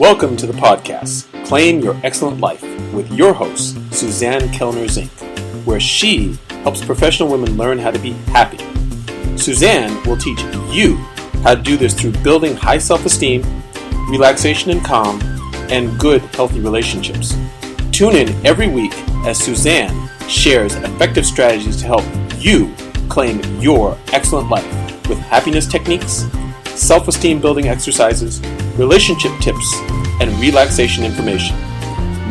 Welcome to the podcast, Claim Your Excellent Life, with your host, Suzanne Kellner-Zinck, where she helps professional women learn how to be happy. Suzanne will teach you how to do this through building high self-esteem, relaxation and calm, and good, healthy relationships. Tune in every week as Suzanne shares effective strategies to help you claim your excellent life with happiness techniques, self-esteem building exercises, relationship tips, and relaxation information.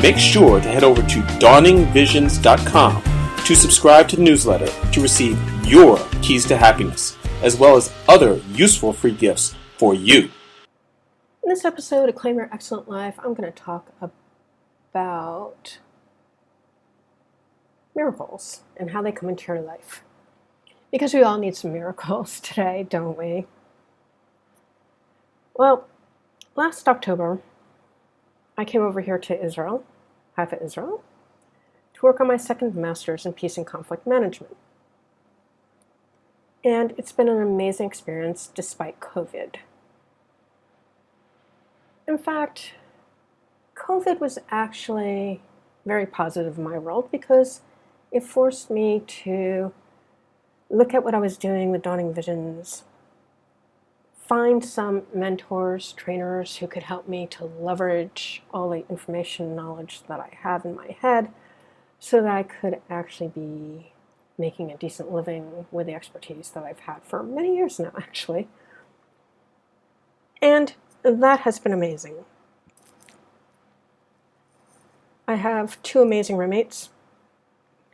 Make sure to head over to dawningvisions.com to subscribe to the newsletter to receive your keys to happiness, as well as other useful free gifts for you. In this episode of Claim Your Excellent Life, I'm going to talk about miracles and how they come into your life. Because we all need some miracles today, don't we? Well, last October, I came over here to Israel, Haifa, Israel, to work on my second master's in peace and conflict management. And it's been an amazing experience despite COVID. In fact, COVID was actually very positive in my world because it forced me to look at what I was doing with Dawning Visions, find some mentors, trainers who could help me to leverage all the information and knowledge that I have in my head so that I could actually be making a decent living with the expertise that I've had for many years now, actually. And that has been amazing. I have two amazing roommates.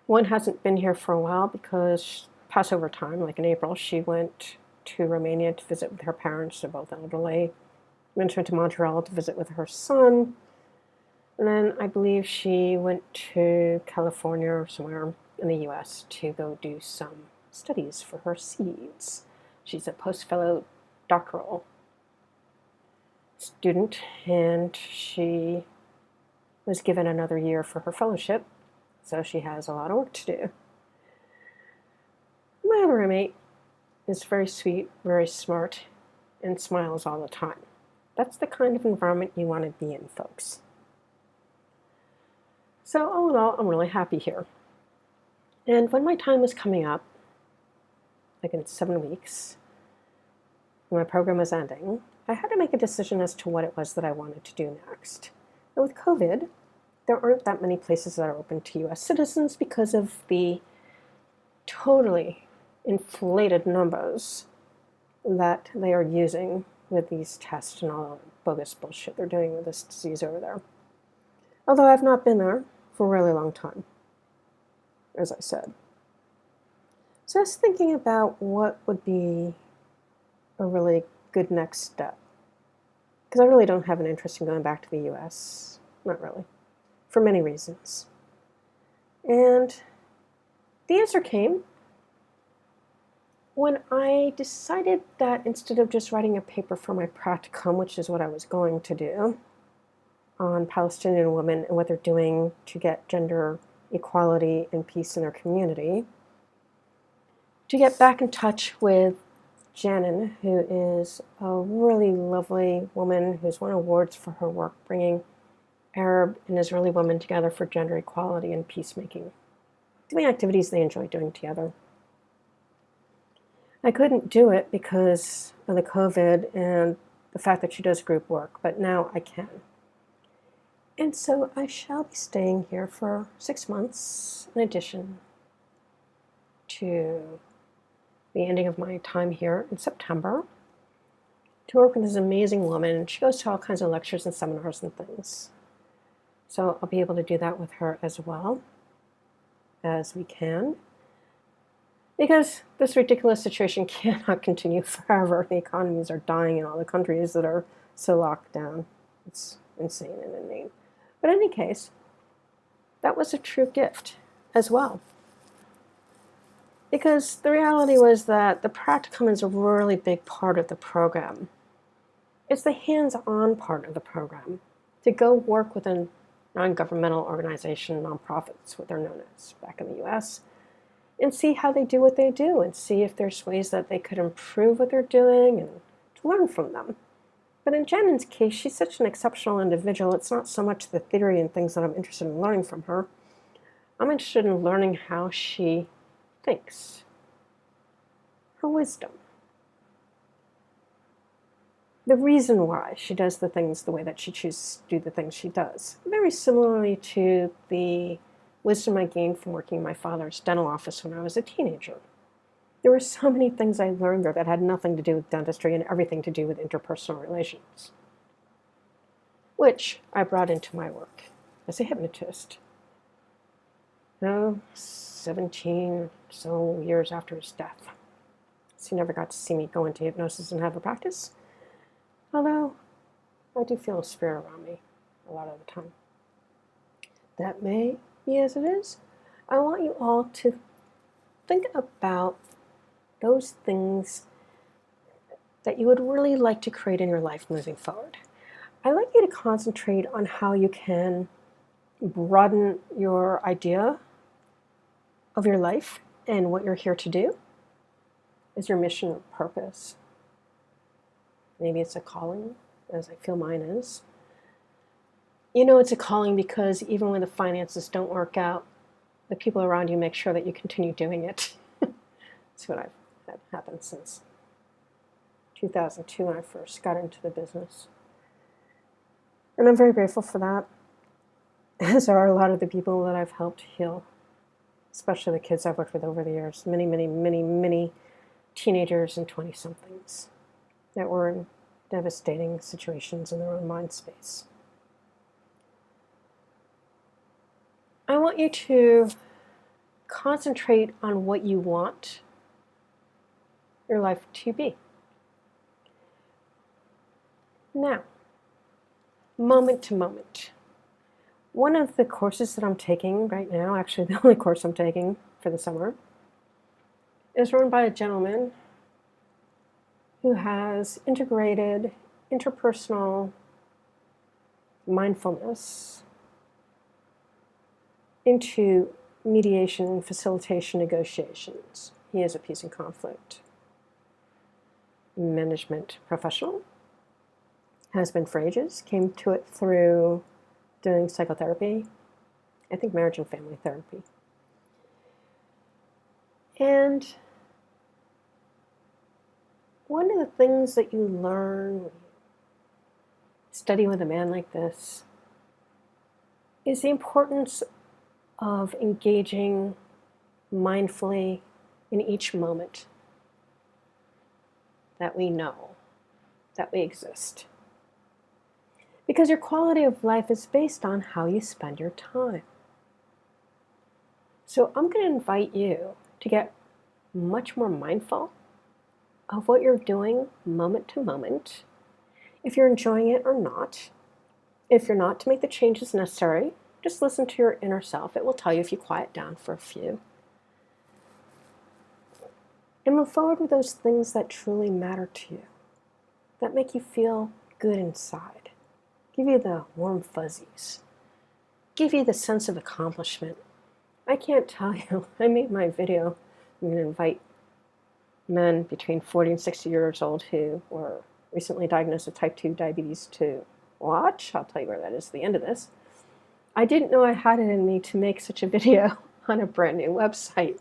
One hasn't been here for a while because Passover time, like in April, she went to Romania to visit with her parents. They're both elderly. Went to Montreal to visit with her son. And then I believe she went to California or somewhere in the U.S. to go do some studies for her seeds. She's a post-fellow doctoral student, and she was given another year for her fellowship, so she has a lot of work to do. My other roommate is very sweet, very smart, and smiles all the time. That's the kind of environment you want to be in, folks. So all in all, I'm really happy here. And when my time was coming up, like in 7 weeks, when my program was ending, I had to make a decision as to what it was that I wanted to do next. And with COVID, there aren't that many places that are open to U.S. citizens because of the totally inflated numbers that they are using with these tests and all the bogus bullshit they're doing with this disease over there. Although I've not been there for a really long time, as I said. So I was thinking about what would be a really good next step. Because I really don't have an interest in going back to the U.S. Not really. For many reasons. And the answer came when I decided that instead of just writing a paper for my practicum, which is what I was going to do, on Palestinian women and what they're doing to get gender equality and peace in their community, to get back in touch with Janin, who is a really lovely woman who's won awards for her work bringing Arab and Israeli women together for gender equality and peacemaking, doing activities they enjoy doing together. I couldn't do it because of the COVID and the fact that she does group work, but now I can. And so I shall be staying here for 6 months in addition to the ending of my time here in September to work with this amazing woman. She goes to all kinds of lectures and seminars and things. So I'll be able to do that with her as well as we can. Because this ridiculous situation cannot continue forever. The economies are dying in all the countries that are so locked down. It's insane and inane. But in any case, that was a true gift as well. Because the reality was that the practicum is a really big part of the program. It's the hands-on part of the program. To go work with a non-governmental organization, nonprofits, what they're known as back in the U.S., and see how they do what they do and see if there's ways that they could improve what they're doing and to learn from them. But in Jennings' case, she's such an exceptional individual. It's not so much the theory and things that I'm interested in learning from her. I'm interested in learning how she thinks, her wisdom, the reason why she does the things the way that she chooses to do the things she does. Very similarly to the wisdom I gained from working in my father's dental office when I was a teenager. There were so many things I learned there that had nothing to do with dentistry and everything to do with interpersonal relations, which I brought into my work as a hypnotist. 17 or so years after his death. So he never got to see me go into hypnosis and have a practice. Although, I do feel a spirit around me a lot of the time. That may be as it is. I want you all to think about those things that you would really like to create in your life moving forward. I'd like you to concentrate on how you can broaden your idea of your life and what you're here to do. Is your mission or purpose? Maybe it's a calling, as I feel mine is. You know it's a calling because even when the finances don't work out, the people around you make sure that you continue doing it. That's what I've had happen since 2002 when I first got into the business. And I'm very grateful for that, as are a lot of the people that I've helped heal, especially the kids I've worked with over the years. Many, many, many, many teenagers and 20-somethings that were in devastating situations in their own mind space. I want you to concentrate on what you want your life to be. Now, moment to moment. One of the courses that I'm taking right now, actually the only course I'm taking for the summer, is run by a gentleman who has integrated interpersonal mindfulness into mediation and facilitation negotiations. He is a peace and conflict management professional, has been for ages, came to it through doing psychotherapy, I think marriage and family therapy. And one of the things that you learn when you study with a man like this is the importance of engaging mindfully in each moment that we know that we exist. Because your quality of life is based on how you spend your time. So I'm going to invite you to get much more mindful of what you're doing moment to moment, if you're enjoying it or not. If you're not, to make the changes necessary, just listen to your inner self. It will tell you if you quiet down for a few. And move forward with those things that truly matter to you, that make you feel good inside, give you the warm fuzzies, give you the sense of accomplishment. I can't tell you, I made my video. I'm going to invite men between 40 and 60 years old who were recently diagnosed with type 2 diabetes to watch. I'll tell you where that is at the end of this. I didn't know I had it in me to make such a video on a brand new website.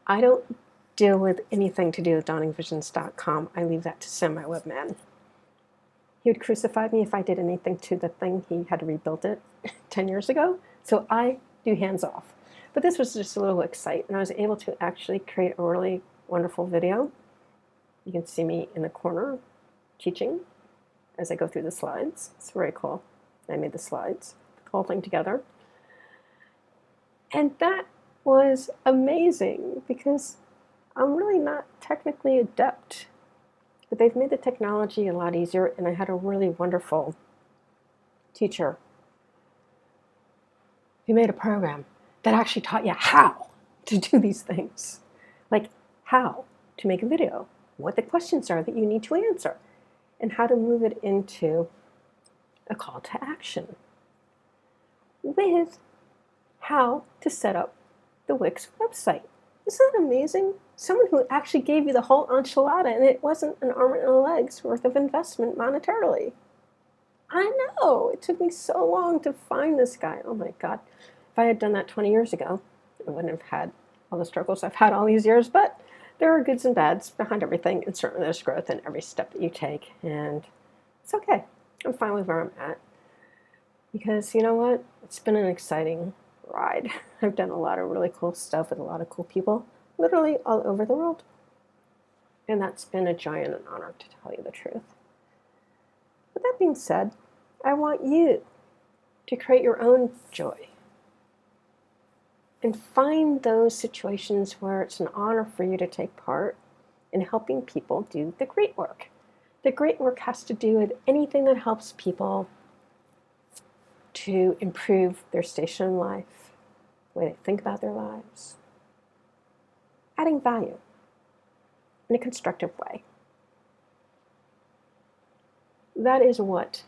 I don't deal with anything to do with dawningvisions.com. I leave that to Sam, my webman. He would crucify me if I did anything to the thing. He had to rebuild it 10 years ago. So I do hands off. But this was just a little excite, and I was able to actually create a really wonderful video. You can see me in the corner teaching as I go through the slides. It's very cool. I made the slides, the whole thing together. And that was amazing because I'm really not technically adept, but they've made the technology a lot easier, and I had a really wonderful teacher who made a program that actually taught you how to do these things. Like how to make a video, what the questions are that you need to answer, and how to move it into a call to action, with how to set up the Wix website. Isn't that amazing? Someone who actually gave you the whole enchilada, and it wasn't an arm and a leg's worth of investment monetarily. I know, it took me so long to find this guy. Oh my God. If I had done that 20 years ago, I wouldn't have had all the struggles I've had all these years, but there are goods and bads behind everything, and certainly there's growth in every step that you take, and it's okay. I'm fine with where I'm at. Because you know what? It's been an exciting ride. I've done a lot of really cool stuff with a lot of cool people, literally all over the world. And that's been a joy and an honor, to tell you the truth. With that being said, I want you to create your own joy and find those situations where it's an honor for you to take part in helping people do the great work. The great work has to do with anything that helps people to improve their station in life, the way they think about their lives, adding value in a constructive way. That is what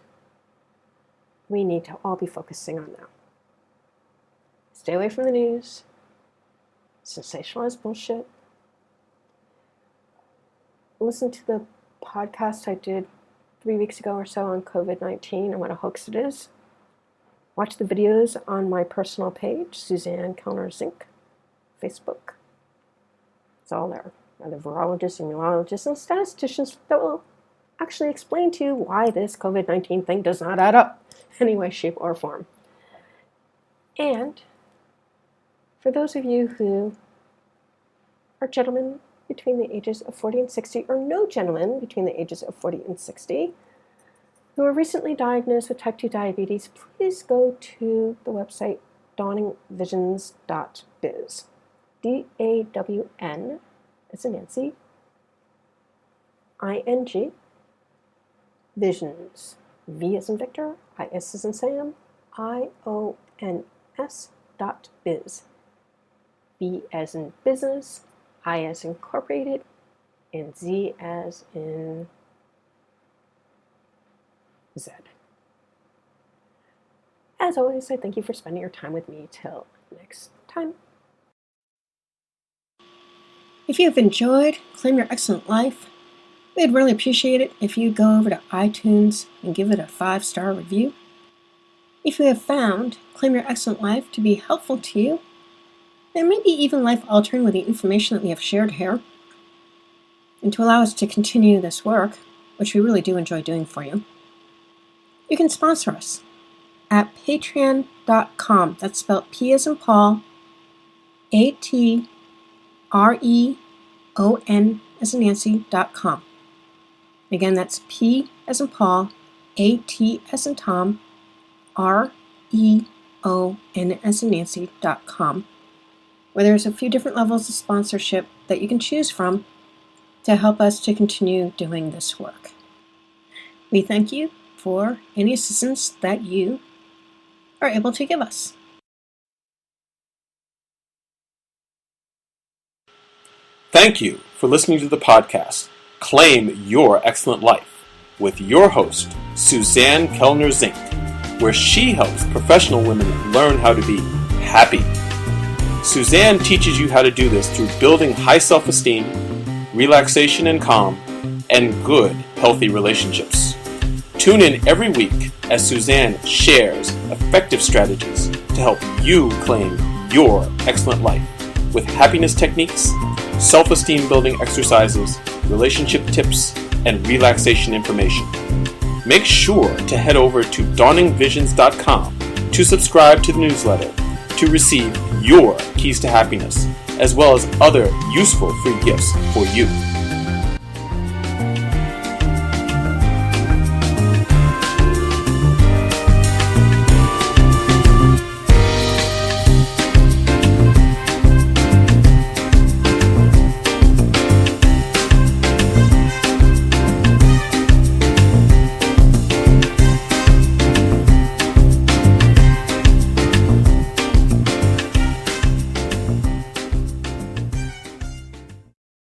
we need to all be focusing on now. Stay away from the news, sensationalized bullshit. Listen to the podcast I did 3 weeks ago or so on COVID-19 and what a hoax it is. Watch the videos on my personal page, Suzanne Kellner-Zinck, Facebook. It's all there. Other virologists, immunologists, and statisticians that will actually explain to you why this COVID-19 thing does not add up in any way, shape, or form. And for those of you who are gentlemen between the ages of 40 and 60, or no gentlemen between the ages of 40 and 60, who were recently diagnosed with type 2 diabetes, please go to the website dawningvisions.biz. DAWN as in Nancy, ING, visions, V as in Victor, IS as in Sam, IONS.biz. B as in business, I as incorporated, and Z as in Z. As always, I thank you for spending your time with me. Till next time. If you have enjoyed Claim Your Excellent Life, we'd really appreciate it if you go over to iTunes and give it a 5-star review. If you have found Claim Your Excellent Life to be helpful to you, and maybe even life-altering with the information that we have shared here, and to allow us to continue this work, which we really do enjoy doing for you, you can sponsor us at patreon.com. That's spelled P as in Paul, ATREON as in Nancy.com. Again, that's P as in Paul, AT as in Tom, REON as in Nancy.com, where there's a few different levels of sponsorship that you can choose from to help us to continue doing this work. We thank you for any assistance that you are able to give us. Thank you for listening to the podcast, Claim Your Excellent Life, with your host, Suzanne Kellner-Zinck, where she helps professional women learn how to be happy. Suzanne teaches you how to do this through building high self-esteem, relaxation and calm, and good, healthy relationships. Tune in every week as Suzanne shares effective strategies to help you claim your excellent life with happiness techniques, self-esteem building exercises, relationship tips, and relaxation information. Make sure to head over to dawningvisions.com to subscribe to the newsletter to receive your keys to happiness, as well as other useful free gifts for you.